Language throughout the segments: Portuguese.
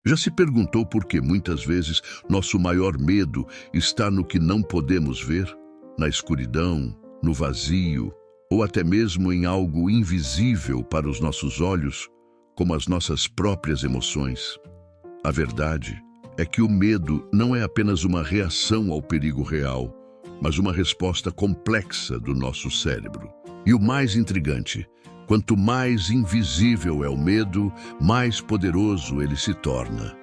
Já se perguntou por que muitas vezes nosso maior medo está no que não podemos ver? Na escuridão, no vazio, ou até mesmo em algo invisível para os nossos olhos, como as nossas próprias emoções. A verdade é que o medo não é apenas uma reação ao perigo real, mas uma resposta complexa do nosso cérebro. E o mais intrigante, quanto mais invisível é o medo, mais poderoso ele se torna.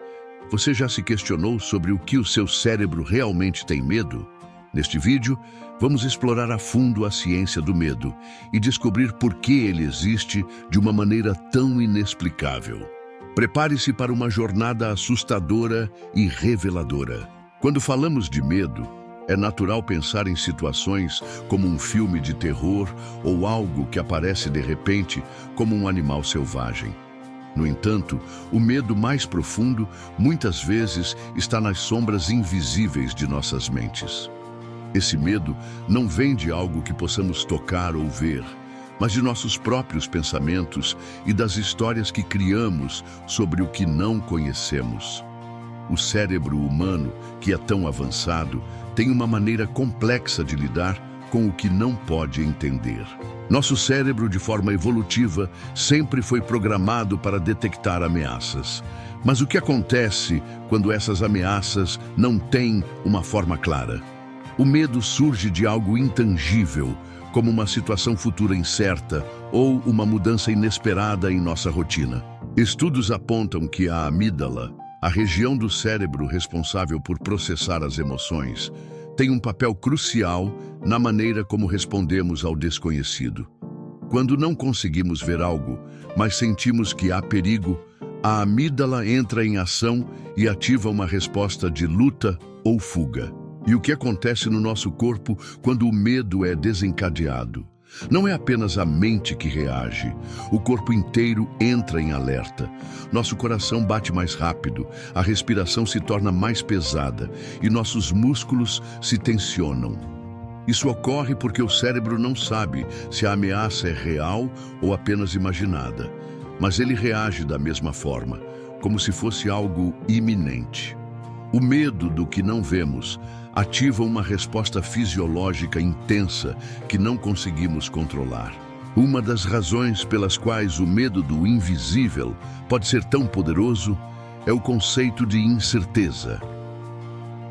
Você já se questionou sobre o que o seu cérebro realmente tem medo? Neste vídeo, vamos explorar a fundo a ciência do medo e descobrir por que ele existe de uma maneira tão inexplicável. Prepare-se para uma jornada assustadora e reveladora. Quando falamos de medo, é natural pensar em situações como um filme de terror ou algo que aparece de repente como um animal selvagem. No entanto, o medo mais profundo muitas vezes está nas sombras invisíveis de nossas mentes. Esse medo não vem de algo que possamos tocar ou ver, mas de nossos próprios pensamentos e das histórias que criamos sobre o que não conhecemos. O cérebro humano, que é tão avançado, tem uma maneira complexa de lidar com o que não pode entender. Nosso cérebro, de forma evolutiva, sempre foi programado para detectar ameaças. Mas o que acontece quando essas ameaças não têm uma forma clara? O medo surge de algo intangível, como uma situação futura incerta ou uma mudança inesperada em nossa rotina. Estudos apontam que a amígdala, a região do cérebro responsável por processar as emoções, tem um papel crucial na maneira como respondemos ao desconhecido. Quando não conseguimos ver algo, mas sentimos que há perigo, a amígdala entra em ação e ativa uma resposta de luta ou fuga. E o que acontece no nosso corpo quando o medo é desencadeado? Não é apenas a mente que reage, o corpo inteiro entra em alerta. Nosso coração bate mais rápido, a respiração se torna mais pesada e nossos músculos se tensionam. Isso ocorre porque o cérebro não sabe se a ameaça é real ou apenas imaginada, mas ele reage da mesma forma, como se fosse algo iminente. O medo do que não vemos ativa uma resposta fisiológica intensa que não conseguimos controlar. Uma das razões pelas quais o medo do invisível pode ser tão poderoso é o conceito de incerteza.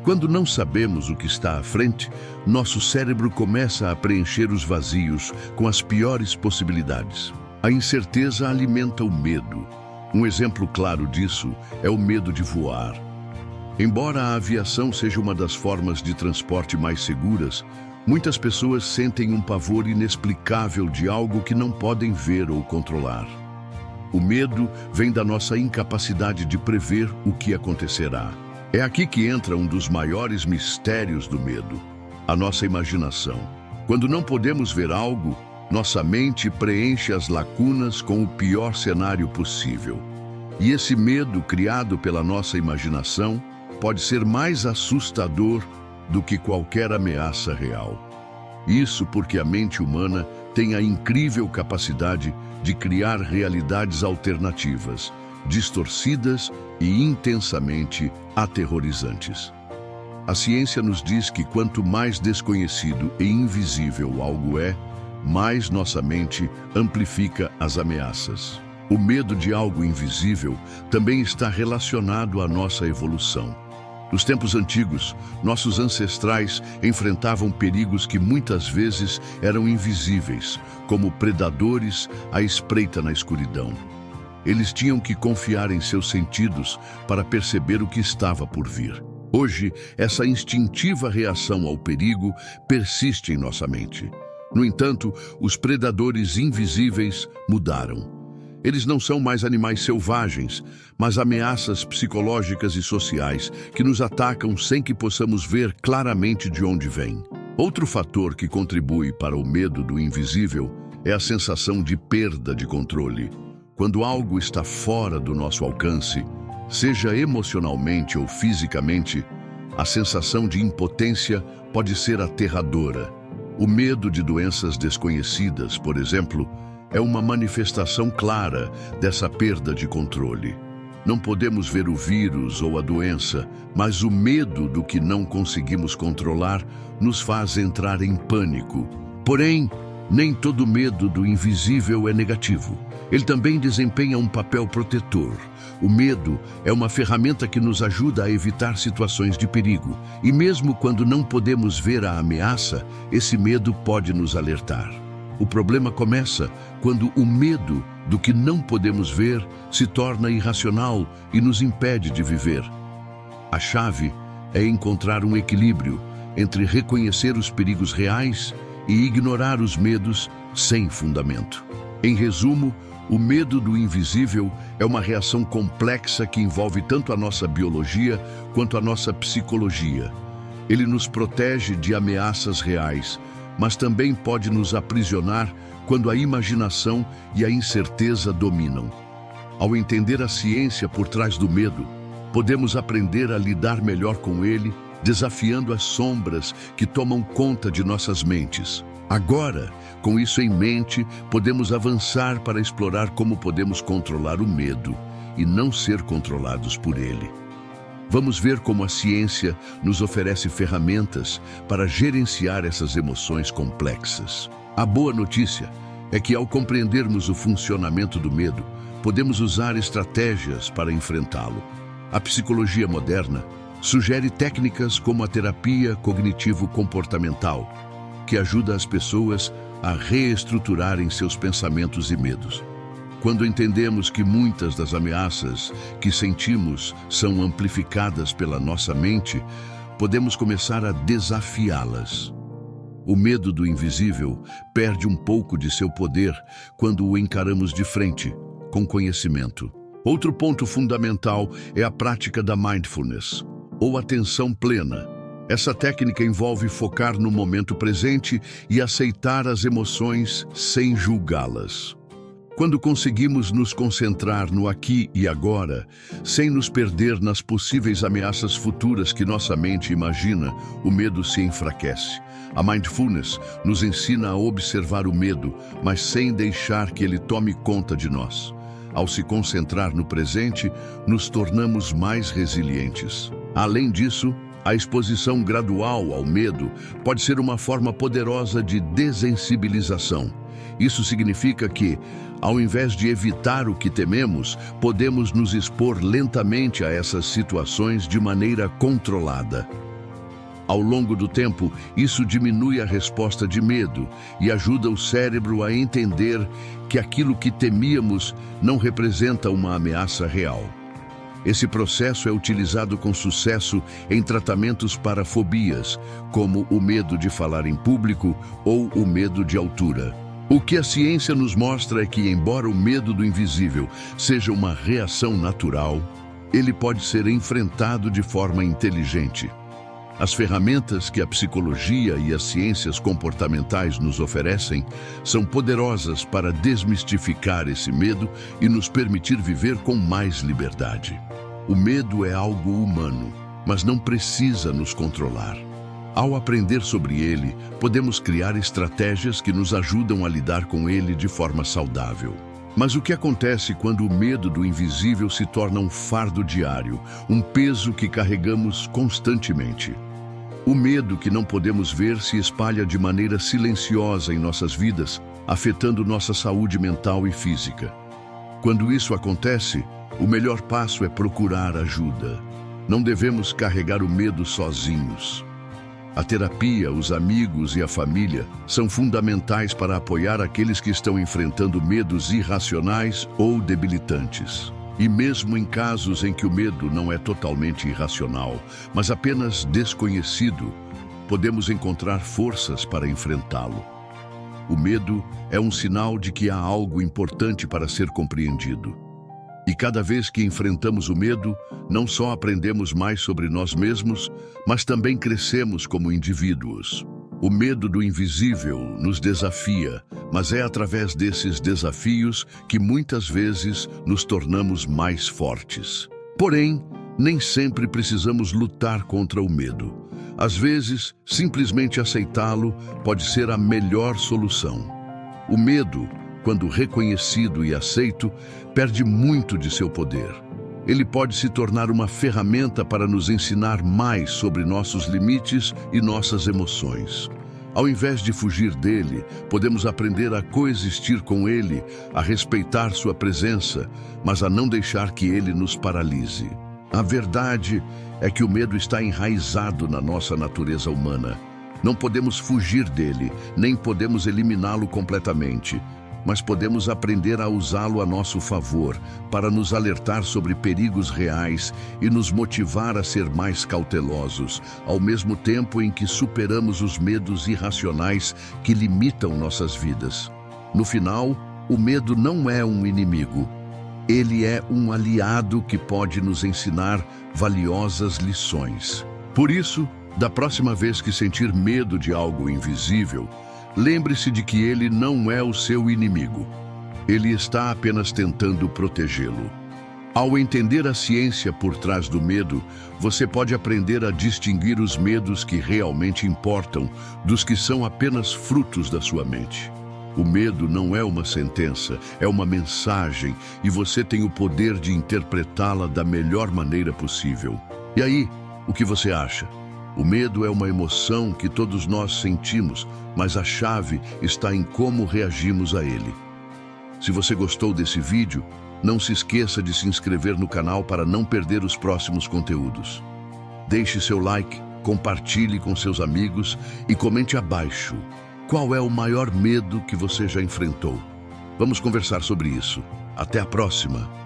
Quando não sabemos o que está à frente, nosso cérebro começa a preencher os vazios com as piores possibilidades. A incerteza alimenta o medo. Um exemplo claro disso é o medo de voar. Embora a aviação seja uma das formas de transporte mais seguras, muitas pessoas sentem um pavor inexplicável de algo que não podem ver ou controlar. O medo vem da nossa incapacidade de prever o que acontecerá. É aqui que entra um dos maiores mistérios do medo, a nossa imaginação. Quando não podemos ver algo, nossa mente preenche as lacunas com o pior cenário possível. E esse medo criado pela nossa imaginação pode ser mais assustador do que qualquer ameaça real. Isso porque a mente humana tem a incrível capacidade de criar realidades alternativas, distorcidas e intensamente aterrorizantes. A ciência nos diz que quanto mais desconhecido e invisível algo é, mais nossa mente amplifica as ameaças. O medo de algo invisível também está relacionado à nossa evolução. Nos tempos antigos, nossos ancestrais enfrentavam perigos que muitas vezes eram invisíveis, como predadores à espreita na escuridão. Eles tinham que confiar em seus sentidos para perceber o que estava por vir. Hoje, essa instintiva reação ao perigo persiste em nossa mente. No entanto, os predadores invisíveis mudaram. Eles não são mais animais selvagens, mas ameaças psicológicas e sociais que nos atacam sem que possamos ver claramente de onde vêm. Outro fator que contribui para o medo do invisível é a sensação de perda de controle. Quando algo está fora do nosso alcance, seja emocionalmente ou fisicamente, a sensação de impotência pode ser aterradora. O medo de doenças desconhecidas, por exemplo, é uma manifestação clara dessa perda de controle. Não podemos ver o vírus ou a doença, mas o medo do que não conseguimos controlar nos faz entrar em pânico. Porém, nem todo medo do invisível é negativo. Ele também desempenha um papel protetor. O medo é uma ferramenta que nos ajuda a evitar situações de perigo. E mesmo quando não podemos ver a ameaça, esse medo pode nos alertar. O problema começa quando o medo do que não podemos ver se torna irracional e nos impede de viver. A chave é encontrar um equilíbrio entre reconhecer os perigos reais e ignorar os medos sem fundamento. Em resumo, o medo do invisível é uma reação complexa que envolve tanto a nossa biologia quanto a nossa psicologia. Ele nos protege de ameaças reais, mas também pode nos aprisionar quando a imaginação e a incerteza dominam. Ao entender a ciência por trás do medo, podemos aprender a lidar melhor com ele, desafiando as sombras que tomam conta de nossas mentes. Agora, com isso em mente, podemos avançar para explorar como podemos controlar o medo e não ser controlados por ele. Vamos ver como a ciência nos oferece ferramentas para gerenciar essas emoções complexas. A boa notícia é que, ao compreendermos o funcionamento do medo, podemos usar estratégias para enfrentá-lo. A psicologia moderna sugere técnicas como a terapia cognitivo-comportamental, que ajuda as pessoas a reestruturarem seus pensamentos e medos. Quando entendemos que muitas das ameaças que sentimos são amplificadas pela nossa mente, podemos começar a desafiá-las. O medo do invisível perde um pouco de seu poder quando o encaramos de frente, com conhecimento. Outro ponto fundamental é a prática da mindfulness, ou atenção plena. Essa técnica envolve focar no momento presente e aceitar as emoções sem julgá-las. Quando conseguimos nos concentrar no aqui e agora, sem nos perder nas possíveis ameaças futuras que nossa mente imagina, o medo se enfraquece. A mindfulness nos ensina a observar o medo, mas sem deixar que ele tome conta de nós. Ao se concentrar no presente, nos tornamos mais resilientes. Além disso, a exposição gradual ao medo pode ser uma forma poderosa de desensibilização. Isso significa que, ao invés de evitar o que tememos, podemos nos expor lentamente a essas situações de maneira controlada. Ao longo do tempo, isso diminui a resposta de medo e ajuda o cérebro a entender que aquilo que temíamos não representa uma ameaça real. Esse processo é utilizado com sucesso em tratamentos para fobias, como o medo de falar em público ou o medo de altura. O que a ciência nos mostra é que, embora o medo do invisível seja uma reação natural, ele pode ser enfrentado de forma inteligente. As ferramentas que a psicologia e as ciências comportamentais nos oferecem são poderosas para desmistificar esse medo e nos permitir viver com mais liberdade. O medo é algo humano, mas não precisa nos controlar. Ao aprender sobre ele, podemos criar estratégias que nos ajudam a lidar com ele de forma saudável. Mas o que acontece quando o medo do invisível se torna um fardo diário, um peso que carregamos constantemente? O medo que não podemos ver se espalha de maneira silenciosa em nossas vidas, afetando nossa saúde mental e física. Quando isso acontece, o melhor passo é procurar ajuda. Não devemos carregar o medo sozinhos. A terapia, os amigos e a família são fundamentais para apoiar aqueles que estão enfrentando medos irracionais ou debilitantes. E mesmo em casos em que o medo não é totalmente irracional, mas apenas desconhecido, podemos encontrar forças para enfrentá-lo. O medo é um sinal de que há algo importante para ser compreendido. E cada vez que enfrentamos o medo, não só aprendemos mais sobre nós mesmos, mas também crescemos como indivíduos. O medo do invisível nos desafia, mas é através desses desafios que muitas vezes nos tornamos mais fortes. Porém, nem sempre precisamos lutar contra o medo. Às vezes, simplesmente aceitá-lo pode ser a melhor solução. O medo, quando reconhecido e aceito, perde muito de seu poder. ele pode se tornar uma ferramenta para nos ensinar mais sobre nossos limites e nossas emoções. Ao invés de fugir dele, podemos aprender a coexistir com ele, a respeitar sua presença, mas a não deixar que ele nos paralise. A verdade é que o medo está enraizado na nossa natureza humana. Não podemos fugir dele, nem podemos eliminá-lo completamente, mas podemos aprender a usá-lo a nosso favor, para nos alertar sobre perigos reais e nos motivar a ser mais cautelosos, ao mesmo tempo em que superamos os medos irracionais que limitam nossas vidas. No final, o medo não é um inimigo. Ele é um aliado que pode nos ensinar valiosas lições. Por isso, da próxima vez que sentir medo de algo invisível, lembre-se de que ele não é o seu inimigo. Ele está apenas tentando protegê-lo. Ao entender a ciência por trás do medo, você pode aprender a distinguir os medos que realmente importam dos que são apenas frutos da sua mente. O medo não é uma sentença, é uma mensagem, e você tem o poder de interpretá-la da melhor maneira possível. E aí, o que você acha? O medo é uma emoção que todos nós sentimos, mas a chave está em como reagimos a ele. Se você gostou desse vídeo, não se esqueça de se inscrever no canal para não perder os próximos conteúdos. Deixe seu like, compartilhe com seus amigos e comente abaixo qual é o maior medo que você já enfrentou. Vamos conversar sobre isso. Até a próxima!